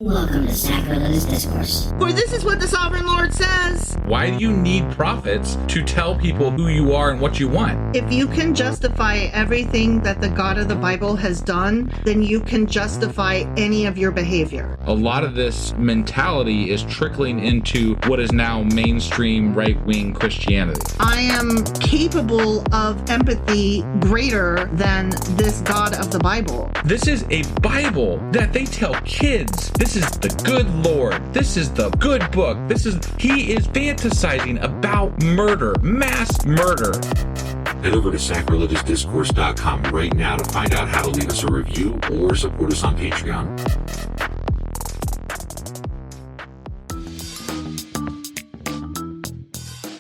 Welcome to Sacrilegious Discourse. For this is what the Sovereign Lord says. Why do you need prophets to tell people who you are and what you want? If you can justify everything that the God of the Bible has done, then you can justify any of your behavior. A lot of this mentality is trickling into what is now mainstream right-wing Christianity. I am capable of empathy greater than this God of the Bible. This is a Bible that they tell kids. This is the good Lord. This is the good book. He is fantasizing about murder, mass murder. Head over to sacrilegiousdiscourse.com right now to find out how to leave us a review or support us on Patreon.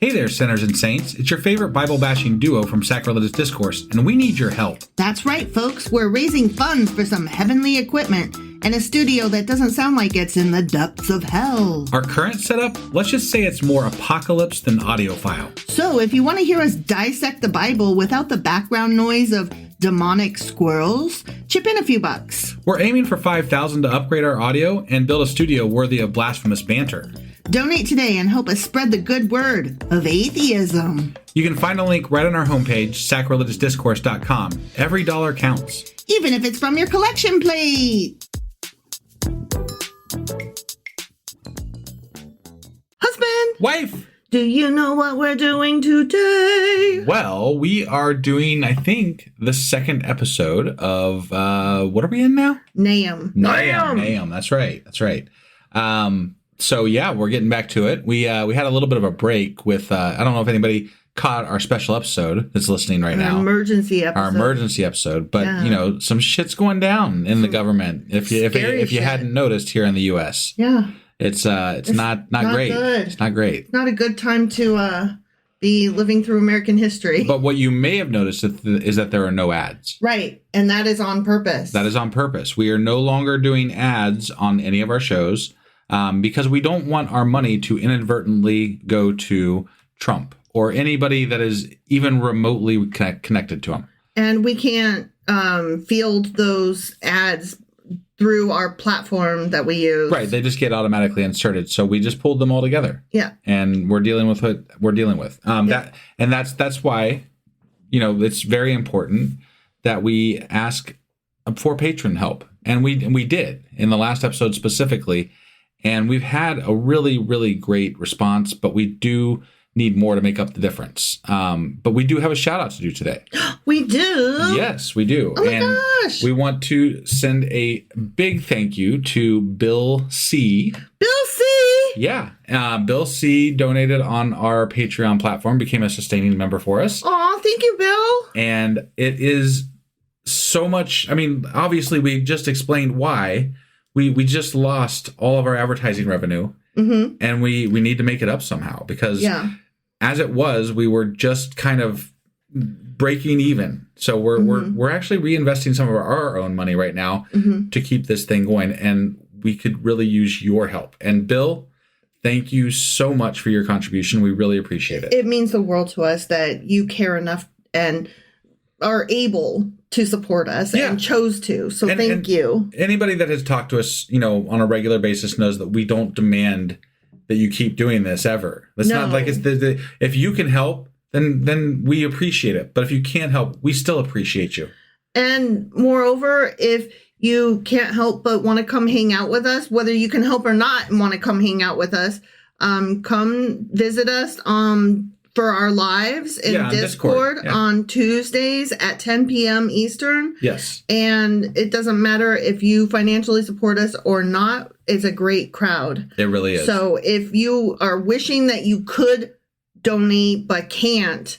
Hey there, sinners and saints. It's your favorite Bible-bashing duo from Sacrilegious Discourse, and we need your help. That's right, folks. We're raising funds for some heavenly equipment and a studio that doesn't sound like it's in the depths of hell. Our current setup, let's just say it's more apocalypse than audiophile. So if you want to hear us dissect the Bible without the background noise of demonic squirrels, chip in a few bucks. We're aiming for $5,000 to upgrade our audio and build a studio worthy of blasphemous banter. Donate today and help us spread the good word of atheism. You can find a link right on our homepage, sacrilegiousdiscourse.com. Every dollar counts. Even if it's from your collection plate. Husband! Wife! Do you know what we're doing today? Well, we are doing, I think, the second episode of, what are we in now? Nahum. Nahum. That's right. So yeah, we're getting back to it. We had a little bit of a break with, I don't know if anybody caught our special episode that's listening right now. Our emergency episode. But yeah. You know, some shit's going down in the government. If you hadn't noticed here in the U.S. Yeah. It's not great. Good. It's not great. It's not a good time to be living through American history. But what you may have noticed is that there are no ads. Right. And that is on purpose. That is on purpose. We are no longer doing ads on any of our shows because we don't want our money to inadvertently go to Trump or anybody that is even remotely connected to him. And we can't field those ads through our platform that we use. Right. They just get automatically inserted. So we just pulled them all together. Yeah. And we're dealing with what we're dealing with. Yeah. That's why, you know, it's very important that we ask for patron help. And we did in the last episode specifically. And we've had a really, really great response, but we do need more to make up the difference. But we do have a shout out to do today. We do? Yes, we do. Oh my gosh. We want to send a big thank you to Bill C. Bill C. Yeah. Bill C donated on our Patreon platform, became a sustaining member for us. Aw, thank you, Bill. And it is so much. I mean, obviously, we just explained why. We just lost all of our advertising revenue. Mm-hmm. And we need to make it up somehow because as it was, we were just kind of breaking even. So we're actually reinvesting some of our own money right now to keep this thing going. And we could really use your help. And Bill, thank you so much for your contribution. We really appreciate it. It means the world to us that you care enough and are able to support us and chose to. So thank you. Anybody that has talked to us, you know, on a regular basis knows that we don't demand that you keep doing this ever. It's not like it's if you can help, then we appreciate it. But if you can't help, we still appreciate you. And moreover, if you can't help but want to come hang out with us, whether you can help or not and want to come hang out with us, come visit us for our lives in Discord on Tuesdays at 10 p.m. Eastern. Yes. And it doesn't matter if you financially support us or not. It's a great crowd. It really is. So if you are wishing that you could donate but can't,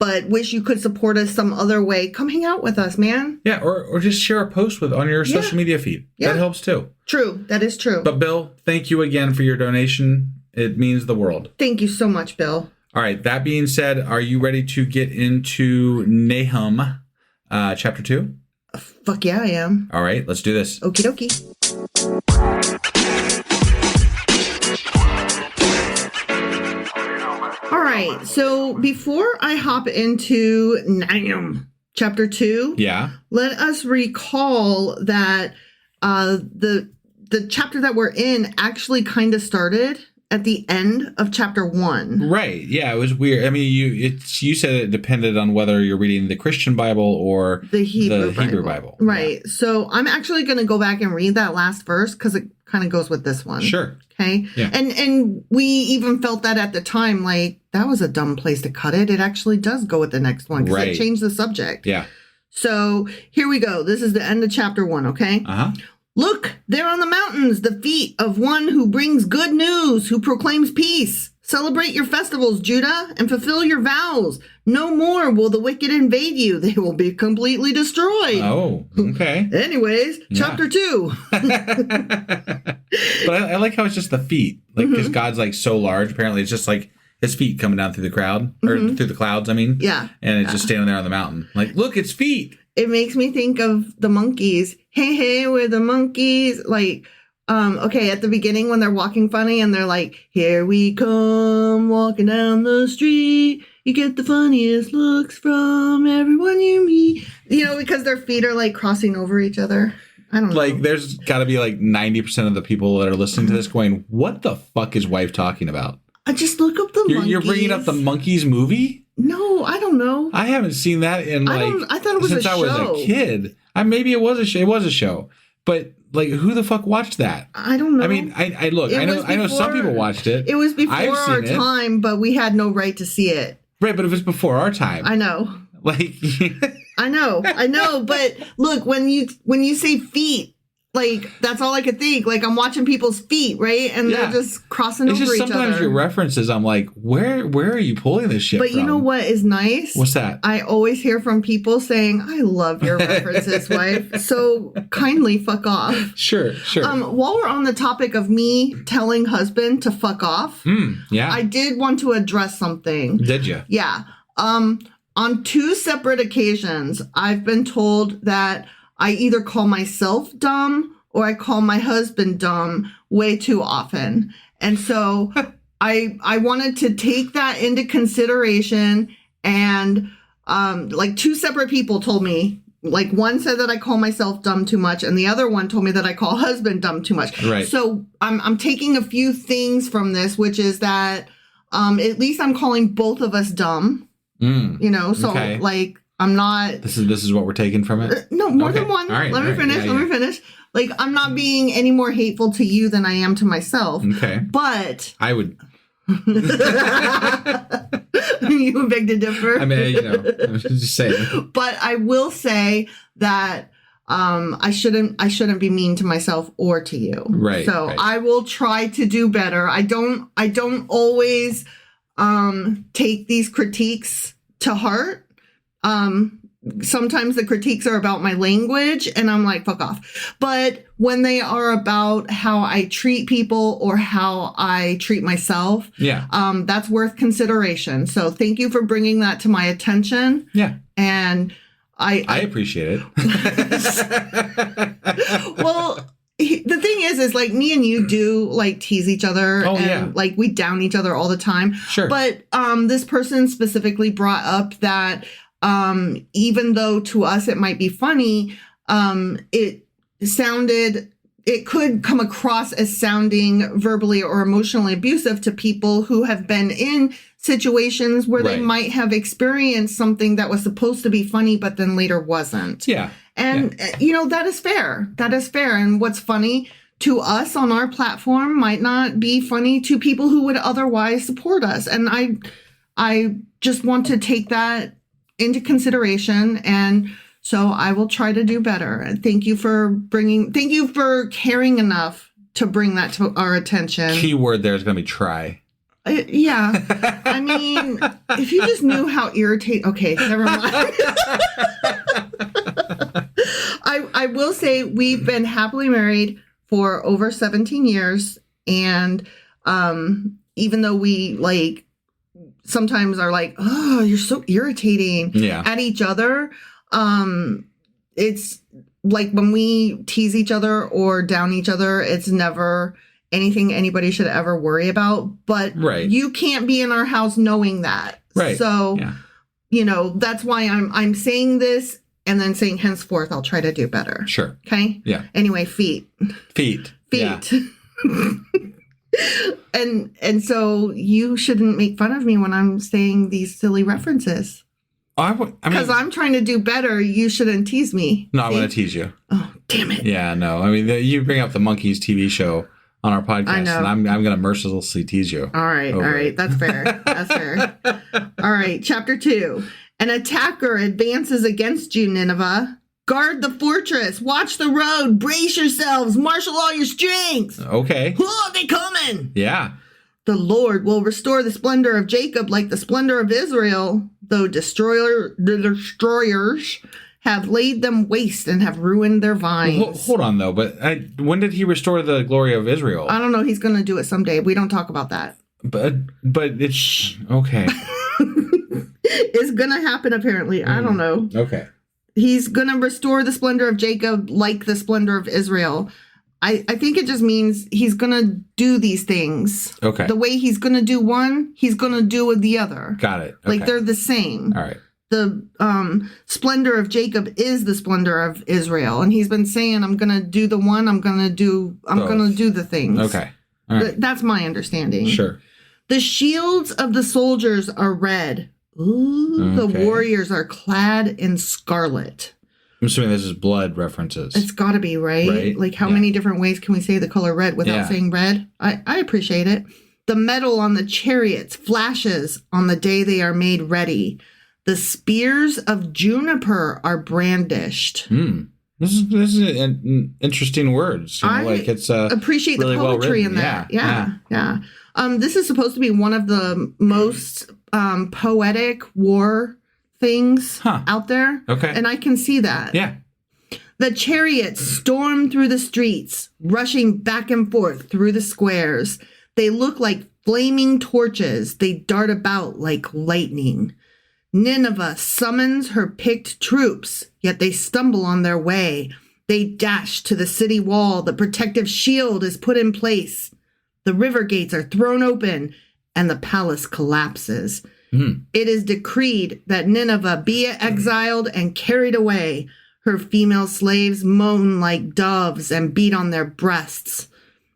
but wish you could support us some other way, come hang out with us, man. Yeah, or just share a post on your social media feed. Yeah. That helps too. True. That is true. But Bill, thank you again for your donation. It means the world. Thank you so much, Bill. All right. That being said, are you ready to get into Nahum chapter 2? Fuck yeah, I am. All right. Let's do this. Okie dokie. All right. So before I hop into Nahum chapter 2, yeah, let us recall that the the chapter that we're in actually kind of started at the end of chapter 1. Right. Yeah, it was weird. I mean, you said it depended on whether you're reading the Christian Bible or the Hebrew Bible. Right. Yeah. So I'm actually going to go back and read that last verse because it kind of goes with this one. Sure. Okay. Yeah. And we even felt that at the time, like, that was a dumb place to cut it. It actually does go with the next one because it changed the subject. Yeah. So here we go. This is the end of chapter 1, okay? Uh-huh. Look, there on the mountains, the feet of one who brings good news, who proclaims peace. Celebrate your festivals, Judah, and fulfill your vows. No more will the wicked invade you. They will be completely destroyed. Oh, okay. Anyways, chapter 2. But I like how it's just the feet. Like, because God's, like, so large. Apparently, it's just, like, his feet coming down through the crowd. Or through the clouds, I mean. Yeah. And it's just standing there on the mountain. Like, look, it's feet. It makes me think of the monkeys. Hey, hey, we're the monkeys. Like, okay, at the beginning when they're walking funny and they're like, here we come walking down the street. You get the funniest looks from everyone you meet. You know, because their feet are like crossing over each other. I don't know. Like, there's got to be like 90% of the people that are listening to this going, what the fuck is wife talking about? I just look up the monkeys. You're bringing up the Monkeys movie? No, I don't know. I haven't seen that in like I thought it was since a I was show. a kid. Maybe it was a show. It was a show, but like, who the fuck watched that? I don't know. I mean, I look. I know some people watched it. It was before I've our seen it. time, but we had no right to see it. Right, but if it's before our time, I know. like, I know. But look, when you say feet, like, that's all I could think. Like, I'm watching people's feet, right? And they're just crossing it's over just each other. sometimes your references, I'm like, where are you pulling this shit But from? you know what is nice? What's that? I always hear from people saying, I love your references, wife. So kindly fuck off. Sure. While we're on the topic of me telling husband to fuck off, Yeah. I did want to address something. Did you? Yeah. On 2 separate occasions, I've been told that I either call myself dumb or I call my husband dumb way too often. And so I wanted to take that into consideration. And like 2 separate people told me, like, one said that I call myself dumb too much, and the other one told me that I call husband dumb too much. Right. So I'm taking a few things from this, which is that at least I'm calling both of us dumb. You know, so like, I'm not. This is what we're taking from it. No, more than one. All right, Let me finish. Like, I'm not being any more hateful to you than I am to myself. Okay. But I would. You beg to differ. I mean, you know, I was just saying. But I will say that I shouldn't be mean to myself or to you. Right. So right. I will try to do better. I don't always take these critiques to heart. Sometimes the critiques are about my language and I'm like, fuck off. But when they are about how I treat people or how I treat myself, that's worth consideration. So thank you for bringing that to my attention. Yeah. And I appreciate it. Well, the thing is like, me and you do like tease each other like we down each other all the time. Sure. But this person specifically brought up that even though to us it might be funny, it could come across as sounding verbally or emotionally abusive to people who have been in situations where they might have experienced something that was supposed to be funny, but then later wasn't. Yeah. And, you know, that is fair. That is fair. And what's funny to us on our platform might not be funny to people who would otherwise support us. And I just want to take that into consideration. And so I will try to do better. And thank you for caring enough to bring that to our attention. Key word there is going to be try. Yeah. I mean, if you just knew how irritating. Okay, never mind. I will say we've been happily married for over 17 years. And even though we like sometimes are like, oh, you're so irritating at each other. It's like when we tease each other or down each other, it's never anything anybody should ever worry about. But you can't be in our house knowing that. Right. So, you know, that's why I'm saying this and then saying henceforth I'll try to do better. Sure. Okay? Yeah. Anyway, feet. feet. And so you shouldn't make fun of me when I'm saying these silly references. Because I'm trying to do better. You shouldn't tease me. No, I'm going to tease you. Oh, damn it. Yeah, no. I mean, you bring up the Monkeys TV show on our podcast, and I'm going to mercilessly tease you. All right. That's fair. That's fair. All right. Chapter 2. An attacker advances against you, Nineveh. Guard the fortress. Watch the road. Brace yourselves. Marshal all your strength. Okay. Oh, they coming. Yeah. The Lord will restore the splendor of Jacob like the splendor of Israel, though the destroyers have laid them waste and have ruined their vines. Well, hold on, though. But when did he restore the glory of Israel? I don't know. He's going to do it someday. We don't talk about that. But it's okay. It's going to happen, apparently. I don't know. Okay. He's going to restore the splendor of Jacob like the splendor of Israel. I think it just means he's going to do these things. Okay. The way he's going to do one, he's going to do the other. Got it. Okay. Like they're the same. All right. The splendor of Jacob is the splendor of Israel. And he's been saying, I'm going to do the one, I'm going to do the things. Okay. All right. That's my understanding. Sure. The shields of the soldiers are red. Ooh, Okay. The warriors are clad in scarlet. I'm assuming this is blood references. It's got to be, right? Like, how many different ways can we say the color red without saying red? I appreciate it. The metal on the chariots flashes on the day they are made ready. The spears of juniper are brandished. This is interesting words. You know, I it's appreciate really the poetry in that. Yeah. This is supposed to be one of the most poetic war things out there. Okay. And I can see that. Yeah. The chariots storm through the streets, rushing back and forth through the squares. They look like flaming torches. They dart about like lightning. Nineveh summons her picked troops, yet they stumble on their way. They dash to the city wall. The protective shield is put in place. The river gates are thrown open, and the palace collapses. It is decreed that Nineveh be exiled and carried away. Her female slaves moan like doves and beat on their breasts.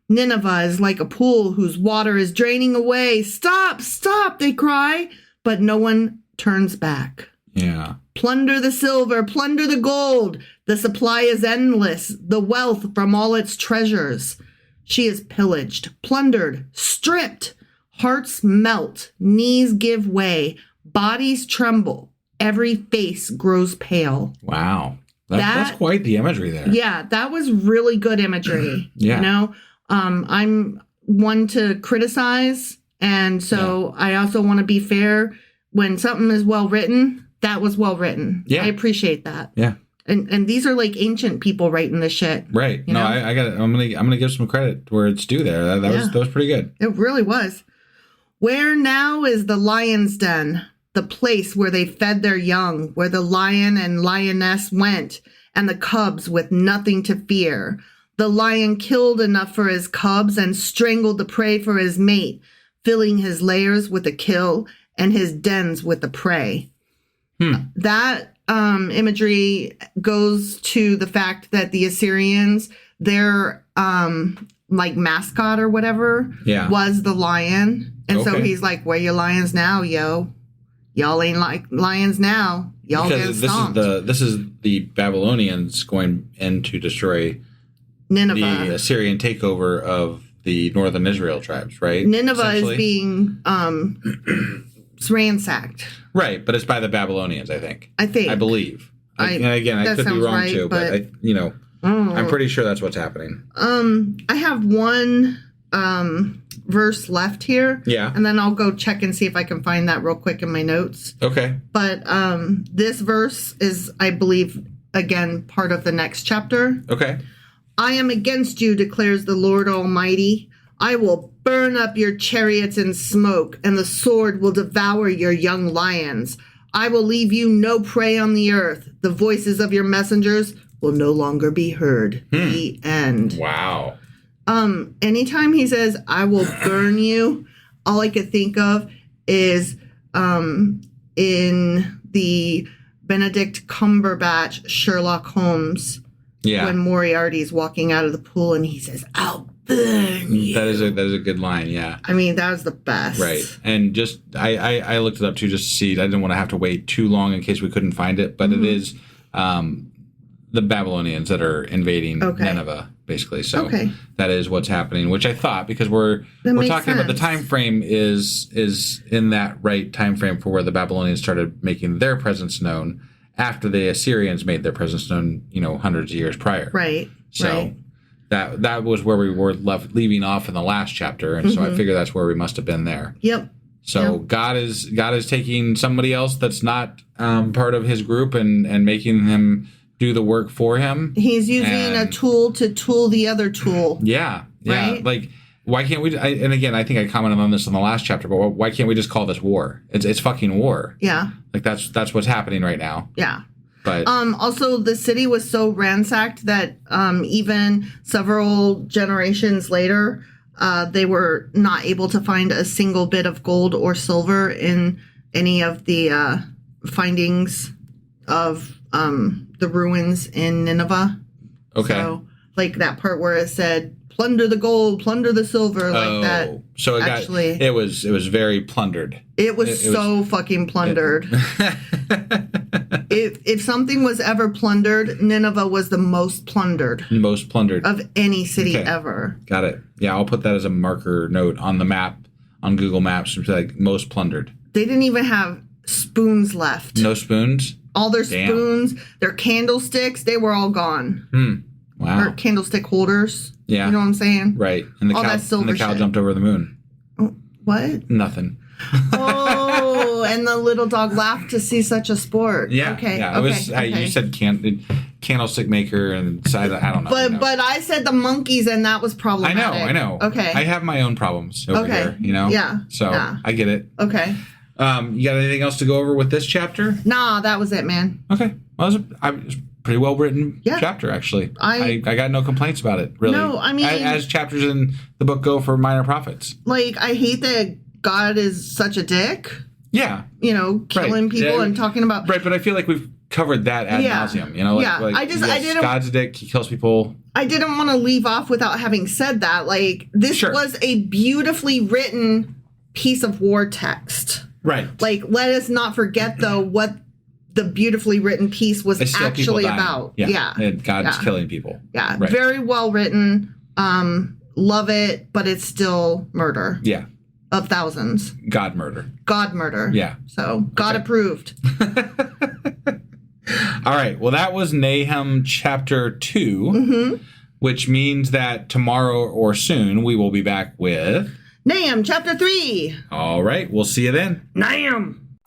Nineveh is like a pool whose water is draining away. Stop, stop, they cry, but no one turns back. Yeah. Plunder the silver, plunder the gold. The supply is endless, the wealth from all its treasures. She is pillaged, plundered, stripped. Hearts melt, knees give way, bodies tremble, every face grows pale. Wow. That's quite the imagery there. Yeah, that was really good imagery. Yeah. You know, I'm one to criticize, and so I also want to be fair. When something is well written, that was well written. Yeah. I appreciate that. Yeah. And these are like ancient people writing this shit. Right. No, I got it. I'm gonna give some credit where it's due there. That was pretty good. It really was. Where now is the lion's den, the place where they fed their young, where the lion and lioness went, and the cubs with nothing to fear. The lion killed enough for his cubs and strangled the prey for his mate, filling his lairs with the kill and his dens with the prey. That imagery goes to the fact that the Assyrians, their like mascot or whatever was the lion. And so he's like, where your lions now, yo? Y'all ain't like lions now. Y'all get stomped. This is the Babylonians going in to destroy Nineveh. The Assyrian takeover of the northern Israel tribes, right? Nineveh is being ransacked. Right, but it's by the Babylonians, I think. I believe. I could be wrong too, but I'm pretty sure that's what's happening. I have one verse left here. Yeah. And then I'll go check and see if I can find that real quick in my notes. Okay. But this verse is, I believe, again, part of the next chapter. Okay. I am against you, declares the Lord Almighty. I will burn up your chariots in smoke, and the sword will devour your young lions. I will leave you no prey on the earth. The voices of your messengers will no longer be heard. The end. Wow. Anytime he says, I will burn you, all I could think of is in the Benedict Cumberbatch Sherlock Holmes Yeah. When Moriarty's walking out of the pool and he says, "I'll burn you." That is a good line, yeah. I mean, that was the best. Right. And just, I looked it up too just to see. I didn't want to have to wait too long in case we couldn't find it. But it is the Babylonians that are invading Nineveh, basically. So that is what's happening, which I thought, because we're talking about the time frame is in that right time frame for where the Babylonians started making their presence known after the Assyrians made their presence known, hundreds of years prior. Right. So that was where we were leaving off in the last chapter, and so I figure that's where we must have been there. Yep. So God is taking somebody else that's not part of his group and making him do the work for him. He's using a tool to tool the other tool. Yeah. Right? Like, why can't we? And again, I think I commented on this in the last chapter, but why can't we just call this war? It's fucking war. Yeah. Like that's what's happening right now. Yeah. But also, the city was so ransacked that even several generations later, they were not able to find a single bit of gold or silver in any of the findings of the ruins in Nineveh. Okay. So, like that part where it said, "Plunder the gold, plunder the silver," like that. So it was very plundered. It was fucking plundered. If something was ever plundered, Nineveh was the most plundered. Most plundered. Of any city ever. Got it. Yeah, I'll put that as a marker note on the map, on Google Maps, like most plundered. They didn't even have spoons left. No spoons? All their spoons, their candlesticks, they were all gone. Wow. Or candlestick holders. Yeah. You know what I'm saying? Right. And the all that silver cow shit. jumped over the moon. Oh, what? Nothing. Oh, and the little dog laughed to see such a sport. Yeah. Okay. Yeah. You said candlestick maker, and I don't know. But I said the monkeys, and that was problematic. I know. Okay. I have my own problems over here, Yeah. So I get it. Okay. You got anything else to go over with this chapter? Nah, that was it, man. Okay. Well, it was a pretty well written chapter, actually. I got no complaints about it, really. No, I mean, as chapters in the book go for minor prophets. Like, I hate that God is such a dick. Yeah. Killing people and talking about... Right, but I feel like we've covered that ad nauseum. I didn't... God's a dick, he kills people. I didn't want to leave off without having said that. Like, this was a beautifully written piece of war text. Right. Like, let us not forget, though, what the beautifully written piece was actually about. Yeah. And God's killing people. Yeah. Right. Very well written. Love it, but it's still murder. Yeah. Of thousands. God murder. Yeah. So, God approved. All right. Well, that was Nahum Chapter 2, which means that tomorrow or soon we will be back with... Nahum Chapter 3. All right. We'll see you then. Nahum.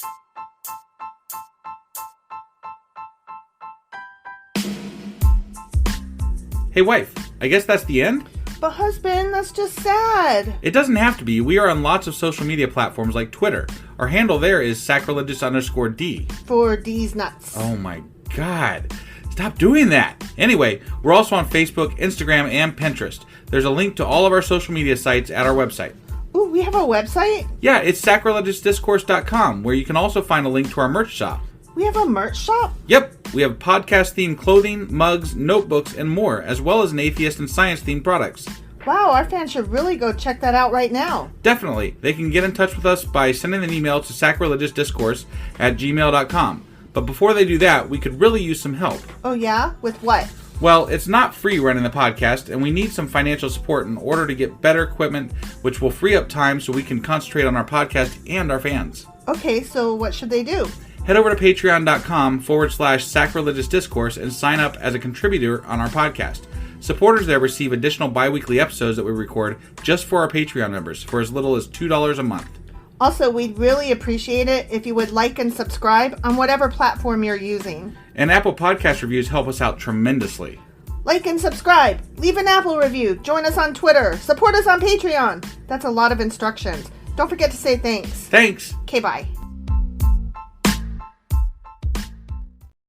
Hey, wife. I guess that's the end? But husband, that's just sad. It doesn't have to be. We are on lots of social media platforms like Twitter. Our handle there is sacrilegious_D. For D's nuts. Oh my God. Stop doing that. Anyway, we're also on Facebook, Instagram, and Pinterest. There's a link to all of our social media sites at our website. Ooh, we have a website? Yeah, it's sacrilegiousdiscourse.com, where you can also find a link to our merch shop. We have a merch shop? Yep, we have podcast-themed clothing, mugs, notebooks, and more, as well as an atheist and science-themed products. Wow, our fans should really go check that out right now. Definitely. They can get in touch with us by sending an email to sacrilegiousdiscourse@gmail.com. But before they do that, we could really use some help. Oh yeah? With what? Well, it's not free running the podcast, and we need some financial support in order to get better equipment, which will free up time so we can concentrate on our podcast and our fans. Okay, so what should they do? Head over to patreon.com/sacrilegiousdiscourse and sign up as a contributor on our podcast. Supporters there receive additional bi-weekly episodes that we record just for our Patreon members for as little as $2 a month. Also, we'd really appreciate it if you would like and subscribe on whatever platform you're using. And Apple Podcast reviews help us out tremendously. Like and subscribe. Leave an Apple review. Join us on Twitter. Support us on Patreon. That's a lot of instructions. Don't forget to say thanks. Thanks. Okay, bye.